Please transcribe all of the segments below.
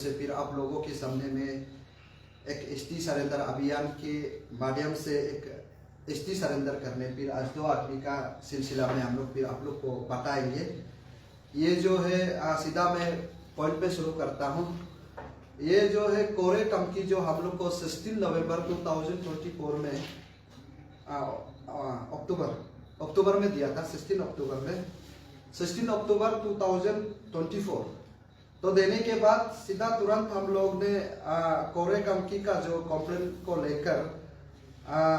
से फिर आप लोगों के सामने में एक एसटी सरेंडर अभियान के माध्यम से एक एसटी सरेंडर करने फिर आज 2 आदमी का सिलसिला में हम लोग फिर आप लोग को बताएंगे। ये जो है सीधा मैं पॉइंट पे शुरू करता हूँ। ये जो है कोरे कंपनी जो हम लोग को 16 नवंबर 2024 में अक्टूबर में दिया था। 16 अक्टूबर 2024 तो देने के बाद सीधा तुरंत हम लोग ने कोरे कंपनी का जो कंप्लेंट को लेकर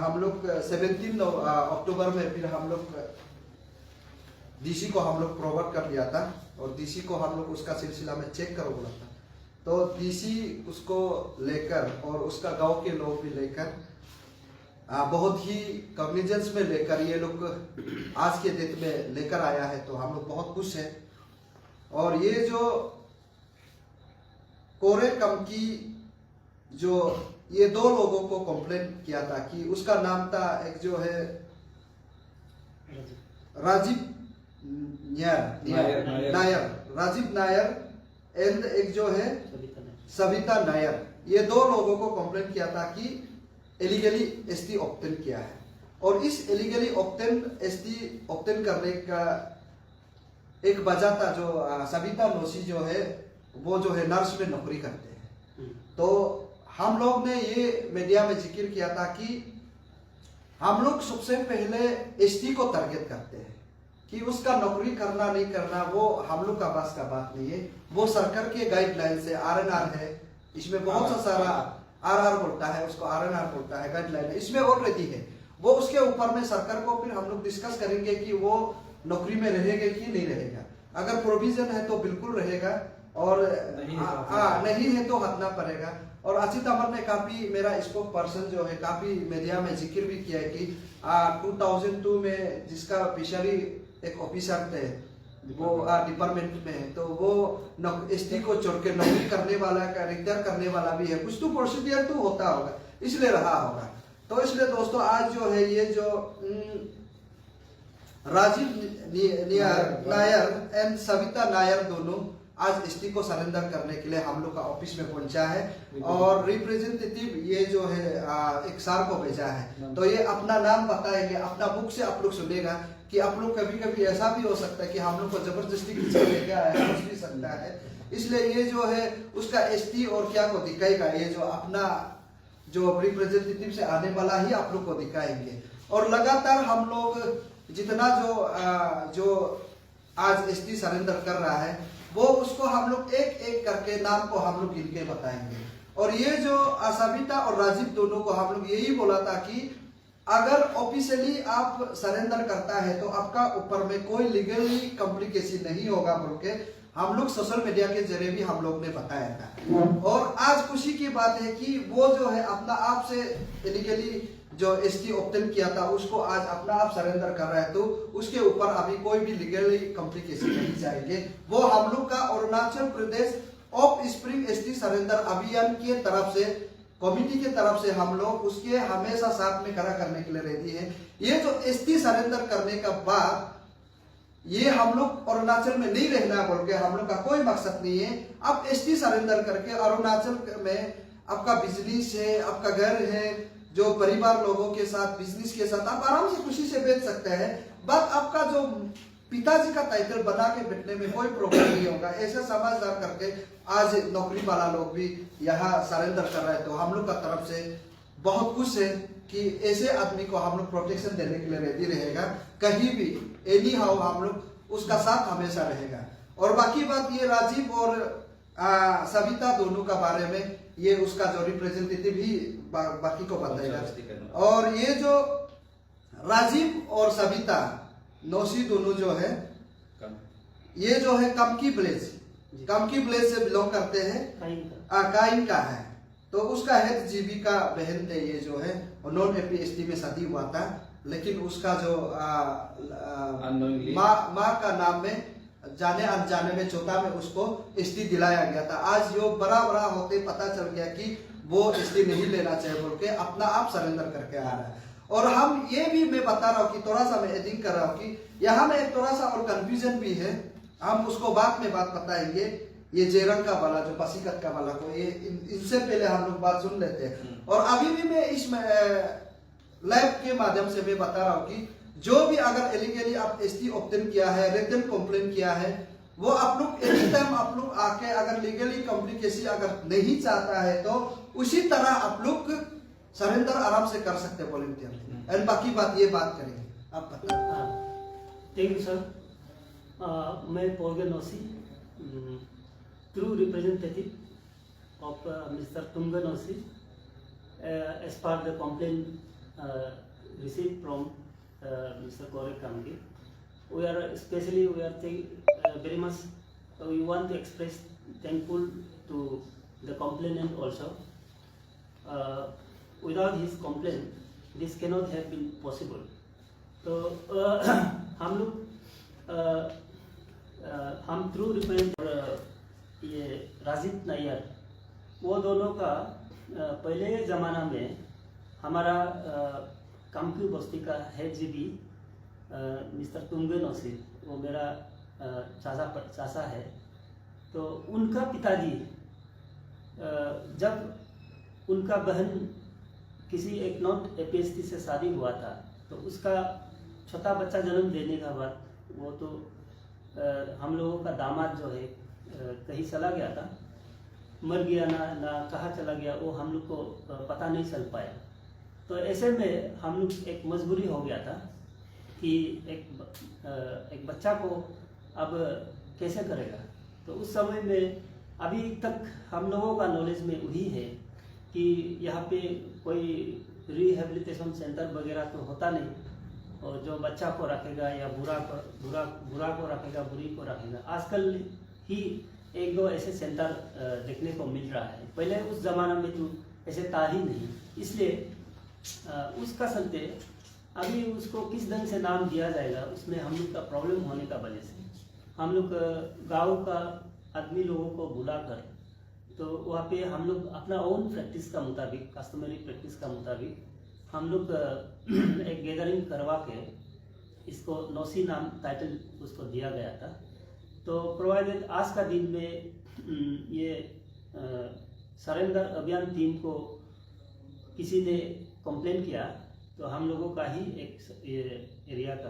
हम लोग 17 अक्टूबर में फिर हम लोग डीसी को हम लोग फॉरवर्ड कर दिया था और डीसी को हम लोग उसका सिलसिला में चेक करो बोला था। तो डीसी उसको लेकर और उसका गांव के लोग भी लेकर बहुत ही कॉग्निजेंस में लेकर ये लोग आज के डेट में लेकर आया है। तो हम लोग बहुत खुश हैं। और ये जो कोरे कंपनी जो ये 2 लोगों को कंप्लेंट किया था कि उसका नाम था, एक जो है राजीव नायर एंड एक जो है सविता नायर। ये 2 लोगों को कंप्लेंट किया था कि इलीगली एसटी ऑब्टेन किया है। और इस इलीगली एसटी ऑब्टेन करने का एक वजह था जो सविता नोसी जो है वो जो है नर्स में नौकरी करते हैं। तो हम लोग ने ये मीडिया में जिक्र किया था कि हम लोग सबसे पहले एसटी को टारगेट करते हैं कि उसका नौकरी करना नहीं करना वो हम लोग का बस का बात नहीं है। वो सरकार के गाइडलाइन से आरएनआर है, इसमें बहुत सा सारा आरआर बोलता है, उसको आरएनआर बोलता है, गाइडलाइन है, इसमें ऑलरेडी है। वो उसके ऊपर में सरकार को फिर हम लोग डिस्कस करेंगे कि वो नौकरी में रहेगा कि नहीं रहेगा। अगर प्रोविजन है तो बिल्कुल रहेगा और नहीं है तो हटना पड़ेगा। और अचित अमर ने काफी, मेरा स्पोक पर्सन जो है, काफी मीडिया में जिक्र भी किया है कि 2002 में जिसका फिशरी एक ऑफिसर थे वो डिपार्टमेंट में है, तो वो एसटी को छोड़ के नौकरी करने वाला का रिटायर करने वाला भी है। कुछ तो प्रोसीडियर तो होता होगा, इसलिए रहा होगा। तो इसलिए दोस्तों आज जो है ये जो राजीव नायर एंड सविता नायर दोनों आज एसटी को सरेंडर करने के लिए हम लोग का ऑफिस में पहुंचा है। और रिप्रेजेंटेटिव ये जो है एक सार को भेजा है। तो ये अपना नाम बताएंगे, अपना मुख से आप लोग सुनेगा कि आप लोग कभी कभी ऐसा भी हो सकता है कि हम लोग को जबरदस्ती लेकर आया हो भी सकता है। इसलिए ये जो है उसका एसटी और क्या को दिखाएगा, ये जो अपना जो रिप्रेजेंटेटिव से आने वाला ही आप लोग को दिखाएंगे। और लगातार हम लोग जितना जो आज एसटी सरेंडर कर रहा है वो उसको हम लोग एक एक करके नाम को हम लोग गिन के बताएंगे। और ये जो सविता और राजीव दोनों को हम लोग यही बोला था कि अगर ऑफिशियली आप सरेंडर करता है तो आपका ऊपर में कोई लीगली कॉम्प्लिकेशन नहीं होगा बोल के हम लोग सोशल मीडिया के जरिए भी हम लोग ने बताया था। और आज खुशी की बात है कि वो जो है अपना आप से इलीगली जो एसटी ऑब्टेन किया था उसको आज अपना आप सरेंडर कर रहा है। तो उसके ऊपर अभी कोई भी लीगली कॉम्प्लिकेशन नहीं जाएंगे। वो हम लोग का Arunachal Pradesh of spring ST surrender अभियान के तरफ से, कमिटी के तरफ से हम लोग उसके हमेशा साथ में खड़ा करने के लिए रेडी है। ये जो एसटी सरेंडर करने का बाद ये हम लोग अरुणाचल में नहीं रहना बोल के हम लोग का कोई मकसद नहीं है। आप एसटी सरेंडर करके अरुणाचल में आपका बिजनेस है, आपका घर है, जो परिवार लोगों के साथ, बिजनेस के साथ आप आराम से खुशी से बेच सकते हैं। बट आपका जो पिताजी का टाइटल बना के बैठने में कोई प्रॉब्लम नहीं होगा। ऐसे समझदार करके आज नौकरी वाला लोग भी यहाँ सरेंडर कर रहे हैं। तो हम लोग का तरफ से बहुत खुश है कि ऐसे आदमी को हम लोग प्रोटेक्शन देने के लिए रेडी रहेगा। कहीं भी एनी हाउ हम लोग उसका साथ हमेशा रहेगा। और बाकी बात ये राजीव और सविता दोनों का बारे में ये उसका जो रिप्रेजेंटेटिव ही बाकी को बताएगा। और ये जो राजीव और सविता नौसी दोनों जो है ये जो है कमकी विलेज से बिलोंग करते हैं, काइन का है। तो उसका हेड जीविका बहन थे ये जो है, नॉन एपीएसटी में शादी हुआ था। लेकिन उसका जो माँ का नाम में जाने अनजाने में चौथा में उसको एसटी दिलाया गया था। आज जो बड़ा होते पता चल गया कि वो एसटी नहीं लेना चाहिए बोल के अपना आप सरेंडर करके आ रहा है। और हम ये भी मैं बता रहा हूँ कि थोड़ा सा मैं एडिंग कर रहा हूँ कि यहाँ में एक थोड़ा सा और कंफ्यूजन भी है। हम उसको बाद में बात बताएंगे ये जेरंग का वाला जो पासीघाट का वाला को, ये इनसे पहले हम लोग बात सुन लेते हैं। और अभी भी मैं इस लाइव के माध्यम से मैं बता रहा हूँ कि जो भी अगर इलीगली आप एसटी ऑब्टेन किया है, रिटन कंप्लेन किया है, वो आप लोग एनी टाइम आप लोग आके अगर लीगली कॉम्प्लिकेसी अगर नहीं चाहता है तो उसी तरह आप लोग सरेंडर आराम से कर सकते हैं वॉलंटियर। एंड बाकी बात ये बात करेंगे, आप बताइए। Thank you sir. मैं पोर्गे Nausi, true representative of Mr. Tunga Nosi, as per the complaint received from Mr. Korek Kamgi. We are very much, we want to express thankful to the complainant also. Without his complaint, this cannot have been possible. तो हम लोग हम through represent ये राजीव नायर, वो दोनों का पहले ज़माना में हमारा कामक्यू बस्ती का हेड जीबी मिस्टर तुंगे नौसी, वो मेरा चाचा है। तो उनका पिताजी जब उनका बहन किसी एक नॉट एपीएसटी से शादी हुआ था, तो उसका छोटा बच्चा जन्म देने का बाद वो तो हम लोगों का दामाद जो है कहीं चला गया था, मर गया ना कहाँ चला गया वो हम लोग को पता नहीं चल पाया। तो ऐसे में हम लोग एक मजबूरी हो गया था कि एक बच्चा को अब कैसे करेगा। तो उस समय में अभी तक हम लोगों का नॉलेज में वही है कि यहाँ पे कोई रिहेबिलिटेशन सेंटर वगैरह तो होता नहीं, और जो बच्चा को रखेगा या बुरा को रखेगा, बुरी को रखेगा। आजकल ही एक दो ऐसे सेंटर देखने को मिल रहा है, पहले उस जमाना में तो ऐसे था ही नहीं। इसलिए उसका चलते अभी उसको किस ढंग से नाम दिया जाएगा, उसमें हम लोग का प्रॉब्लम होने का वजह से हम लोग गाँव का आदमी लोगों को बुलाकर, तो वहाँ पे हम लोग अपना ओन प्रैक्टिस का मुताबिक, कस्टमरी प्रैक्टिस का मुताबिक हम लोग एक गैदरिंग करवा के इसको नौसी नाम टाइटल उसको दिया गया था। तो प्रोवाइडेड आज का दिन में ये सरेंडर अभियान टीम को किसी ने कंप्लेंट किया, तो हम लोगों का ही एक एरिया का,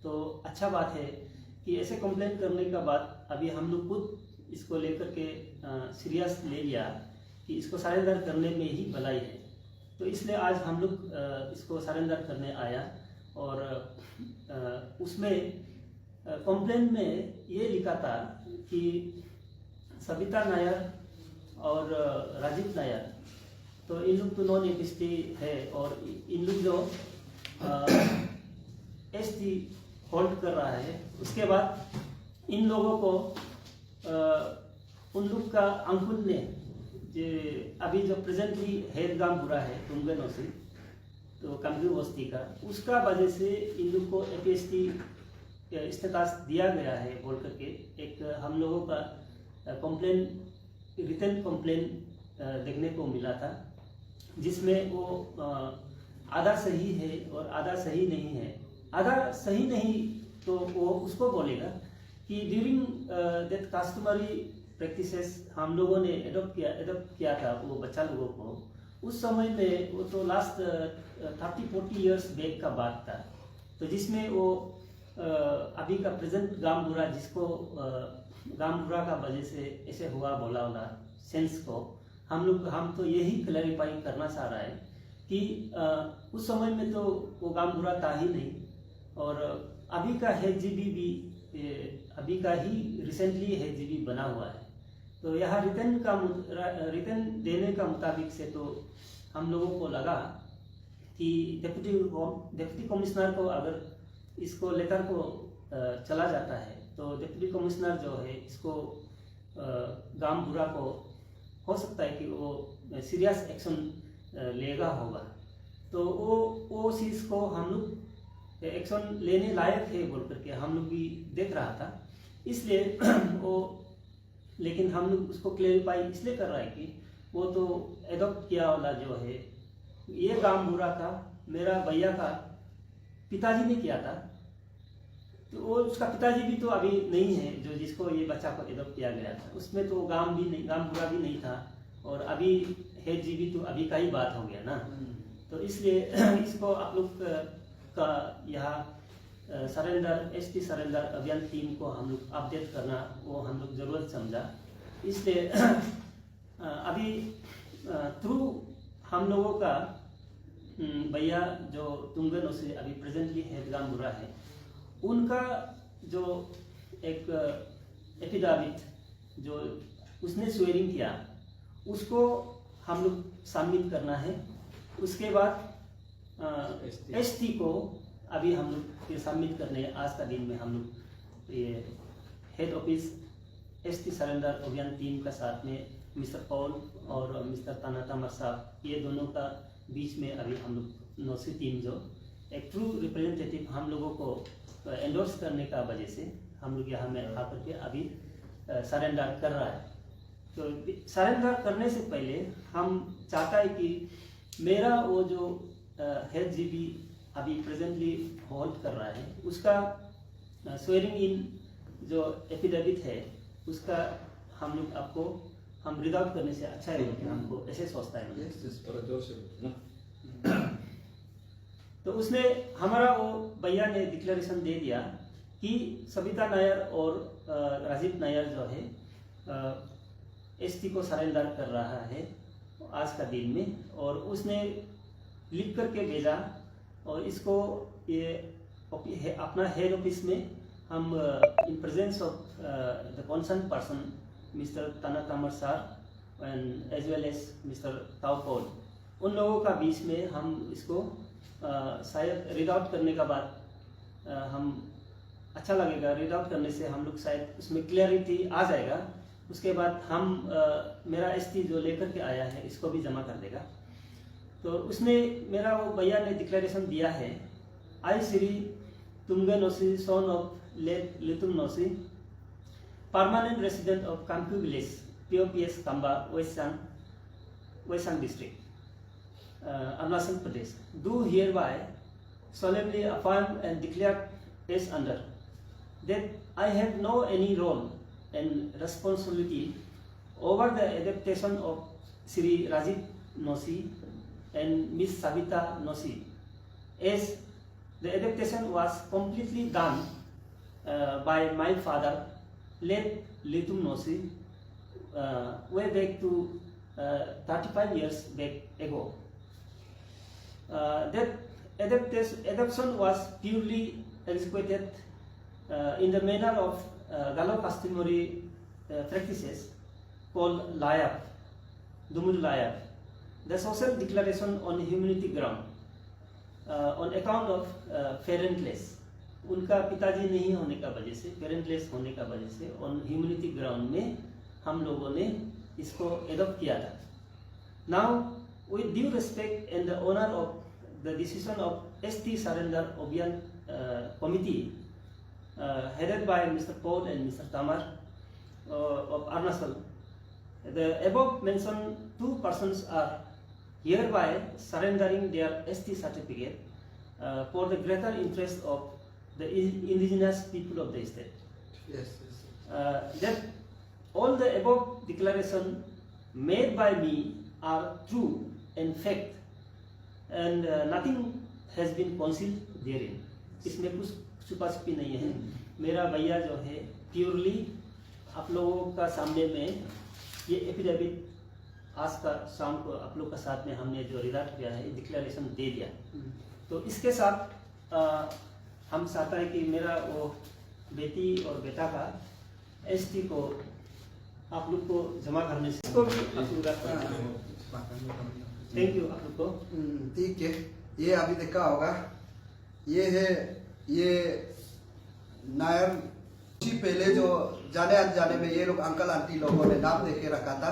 तो अच्छा बात है कि ऐसे कंप्लेंट करने का बाद अभी हम लोग खुद इसको लेकर के सीरियस ले लिया कि इसको सरेंडर करने में ही भलाई है। तो इसलिए आज हम लोग इसको सरेंडर करने आया, और उसमें कंप्लेंट में ये लिखा था कि सविता नायर और राजीव नायर, तो इन लोग तो नॉन एपीएसटी है, और इन लोग जो एसटी होल्ड कर रहा है। उसके बाद इन लोगों को उन लोग का अंकुल ने अभी जो प्रेजेंटली हेड गांव बुरा है तुंगे नौसी, तो कामक्यू बस्ती का, उसका वजह से इन लोग को एपीएसटी स्टेटस दिया गया है बोल करके एक हम लोगों का कंप्लेन, रिटन कंप्लेन देखने को मिला था, जिसमें वो आधा सही है और आधा सही नहीं है। आधा सही नहीं तो वो उसको बोलेगा कि ड्यूरिंग दैट कस्टमरी प्रैक्टिसेस हम लोगों ने एडॉप्ट किया था वो बच्चा लोगों को। उस समय में वो तो लास्ट 30-40 इयर्स बैक का बात था, तो जिसमें वो अभी का प्रेजेंट गामबुरा, जिसको गामबुरा का वजह से ऐसे हुआ बोला सेंस को हम तो यही क्लैरिफाई करना चाह रहा है कि उस समय में तो वो गामबुरा था ही नहीं, और अभी का हेड जीबी भी अभी का ही रिसेंटली हेड जीबी बना हुआ है। तो यहाँ रिटर्न देने का मुताबिक से तो हम लोगों को लगा कि डिप्टी कमिश्नर को अगर इसको लेकर को चला जाता है, तो डिप्टी कमिश्नर जो है इसको गामबुरा को हो सकता है कि वो सीरियस एक्शन लेगा होगा। तो वो चीज़ को हम लोग एक्शन लेने लायक है बोल करके हम लोग भी देख रहा था, इसलिए वो, लेकिन हम लोग उसको क्लेरिफाई इसलिए कर रहा है कि वो तो एडॉप्ट किया वाला जो है ये गामबुरा का मेरा भैया का पिताजी ने किया था। तो वो उसका पिताजी भी तो अभी नहीं है, जो जिसको ये बच्चा को एडॉप्ट किया गया था। उसमें तो गांव बुरा भी नहीं था, और अभी हेड जी भी तो अभी का ही बात हो गया ना। तो इसलिए इसको आप लोग का यहाँ सरेंडर एसटी सरेंडर अभियान टीम को हम लोग अपडेट करना वो हम लोग ज़रूरत समझा। इसलिए अभी थ्रू हम लोगों का भैया जो तुंगन से अभी प्रेजेंटली हेड गांव है, उनका जो एक एफिडेविट जो उसने स्वेरिंग किया उसको हम लोग सबमिट करना है। उसके बाद एसटी को अभी हम लोग सबमिट करने आज का दिन में हम लोग ये हेड ऑफिस एसटी सरेंडर अभियान टीम का साथ में मिस्टर पॉल और मिस्टर ताना तमर साहब, ये दोनों का बीच में अभी हम लोग नौसी टीम जो एक ट्रू रिप्रेजेंटेटिव हम लोगों को एंडोर्स करने का वजह से हम लोग यहाँ में आकर के अभी सरेंडर कर रहा है। तो सरेंडर करने से पहले हम चाहता है कि मेरा वो जो हेड जीबी अभी प्रेजेंटली होल्ड कर रहा है उसका स्वेरिंग इन जो एफिडेविट है उसका हम लोग आपको हम रीड आउट करने से अच्छा है कि हमको ऐसे सोचता है। तो उसने हमारा वो भैया ने डिक्लेरेशन दे दिया कि सविता नायर और राजीव नायर जो है एसटी को सरेंडर कर रहा है आज का दिन में, और उसने लिख करके भेजा। और इसको ये अपना हेड ऑफिस में हम in presence of the concern person mister Tana Tamar sir and as well as mister Taopol, उन लोगों का बीच में हम इसको शायद रीड आउट करने का बाद हम अच्छा लगेगा। रीड आउट करने से हम लोग शायद उसमें क्लियरिटी आ जाएगा। उसके बाद हम मेरा एसटी जो लेकर के आया है इसको भी जमा कर देगा। तो उसने मेरा वो भैया ने डिक्लेरेशन दिया है, I Shri Tunge Nosi son of late Litum Nosi permanent resident of Kampu village POPS Kamba Western District Arunachal Pradesh do hereby solemnly affirm and declare as under that I have no any role and responsibility over the adaptation of Sri Rajiv Nosi and Miss Savita Nosi, as the adaptation was completely done by my father, late Litum Nosi, way back to 35 years back ago. That adoption was purely executed in the manner of Gallo-customary practices called Layap, Dumur Layap, the social declaration on humanity ground on account of parentless. उनका पिताजी नहीं होने का वजह से, parentless होने का वजह से ऑन ह्यूमैनिटी ग्राउंड में हम लोगों ने इसको एडॉप्ट किया था। Now with due respect and the honour of the decision of ST surrender अभियान committee headed by Mr. Paul and Mr. Tamar of Arunachal, the above mentioned two persons are hereby surrendering their ST certificate for the greater interest of the indigenous people of the state. Yes. That all the above declaration made by me are true and fact, and nothing has been concealed therein. इसमें कुछ छुपा छुपी नहीं है। मेरा भैया जो है प्योरली आप लोगों का सामने में ये एफिडेविट आज का शाम को आप लोग का साथ में हमने जो रिडाक्ट किया है डिक्लेरेशन दे दिया। तो इसके साथ हम चाहता है कि मेरा वो बेटी और बेटा का एसटी को आप लोग को जमा करने से इसको भी थैंक यू आप लोग को। ठीक है, ये अभी देखा होगा, ये है ये नायर पहले जो जाने अनजाने में ये लोग अंकल आंटी लोगों ने नाम देके रखा था,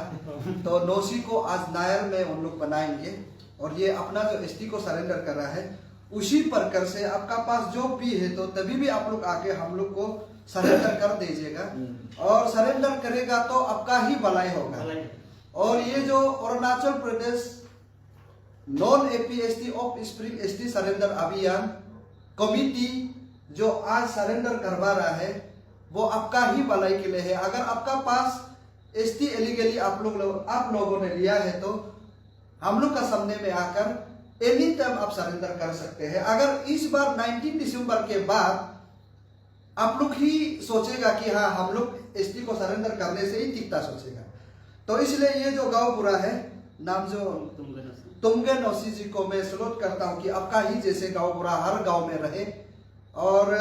तो नोसी को आज नायर में उन लोग बनाएंगे और ये अपना जो एसटी को सरेंडर कर रहा है उसी प्रकार से आपका पास जो भी है तो तभी भी आप लोग आके हम लोग को सरेंडर कर दीजिएगा और सरेंडर करेगा तो आपका ही भलाई होगा। और ये जो Arunachal Pradesh non APST of spring ST surrender अभियान कमिटी जो आज सरेंडर करवा रहा है वो आपका ही भलाई के लिए है। अगर आपका पास एसटी इलीगली आप लोगों ने लिया है तो हम लोग का सामने में आकर एनी टाइम आप सरेंडर कर सकते हैं। अगर इस बार 19 दिसंबर के बाद आप लोग ही सोचेगा कि हाँ हम लोग एसटी को सरेंडर करने से ही टिकता सोचेगा, तो इसलिए ये जो गांव बुरा है नाम जो तुमगे नौसी जी को मैं सलूट करता हूँ कि आपका ही जैसे गांव बुरा हर गांव में रहे। और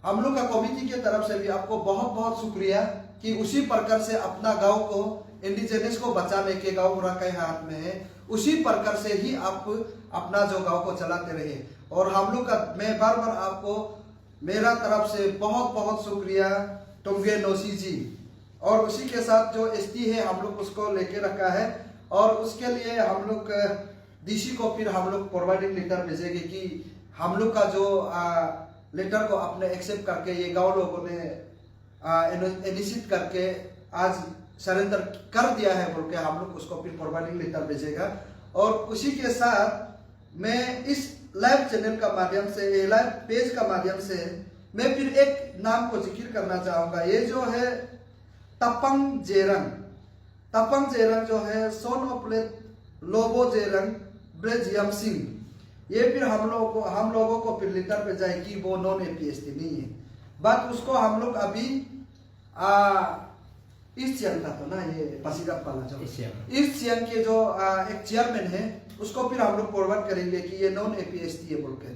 हम लोग का कमेटी के तरफ से भी आपको बहुत बहुत शुक्रिया कि उसी प्रकार से अपना गांव को इंडिजिनस को बचाने के गांव बुरा के हाथ में है, उसी प्रकार से ही आप अपना जो गांव को चलाते रहे। और हम लोग का मैं बार बार आपको मेरा तरफ से बहुत बहुत शुक्रिया तुमगे नौसी जी। और उसी के साथ जो एसटी है हम लोग उसको लेके रखा है और उसके लिए हम लोग डीसी को फिर हम लोग प्रोवाइडिंग लेटर भेजेंगे कि हम लोग का जो लेटर को आपने एक्सेप्ट करके ये गांव लोगों ने इनिशिएट करके आज सरेंडर कर दिया है बोल के हम लोग उसको फिर प्रोवाइडिंग लेटर भेजेगा। और उसी के साथ मैं इस लाइव चैनल का माध्यम से, लाइव पेज का माध्यम से मैं फिर एक नाम को जिक्र करना चाहूंगा। ये जो है तपंग जेरंग जो है सोन ऑफ लोबो जेरंग ब्रेजियम सिंह, ये फिर हम लोगों को फिर लेटर पे जाए कि वो नॉन एपीएसटी नहीं है, बट उसको हम लोग अभी ईस्ट सियांग था तो ना ये पासीघाट वाला जो ईस्ट सियांग के जो एक चेयरमैन है उसको फिर हम लोग फॉरवर्ड करेंगे कि ये नॉन एपीएसटी है बोल के।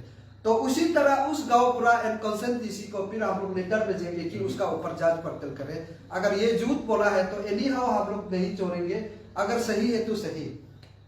तो उसी तरह उस गांव पूरा एंड कंसर्न डीसी को फिर हम लोग लेटर भेजेंगे कि उसका ऊपर जांच पड़ताल करें। अगर ये झूठ बोला है तो एनी हाउ हम लोग नहीं छोड़ेंगे, अगर सही है तो सही,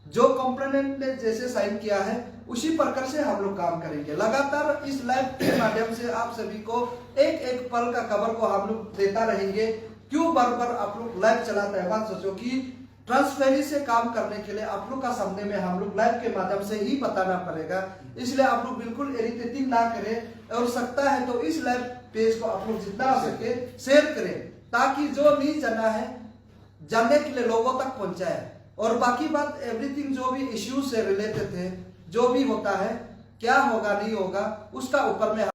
जो कंप्लेनेंट ने जैसे साइन किया है उसी प्रकार से हम लोग काम करेंगे। लगातार इस लाइव के माध्यम से आप सभी को एक एक पल का खबर को हम लोग देता रहेंगे। क्यों बार बार आप लोग लाइव चलाते हैं, बात सोचो कि ट्रांसपेरेंसी से काम करने के लिए आप लोग का सामने में हम लोग लाइव के माध्यम से ही बताना पड़ेगा। इसलिए आप लोग बिल्कुल इरिटेटिंग ना करें और सकता है तो इस लाइव पेज को आप लोग जितना हो सके शेयर करें ताकि जो नहीं जाना है जानने के लिए लोगों तक पहुंचाए। और बाकी बात एवरीथिंग जो भी इश्यूज से रिलेटेड है, जो भी होता है क्या होगा नहीं होगा उसका ऊपर में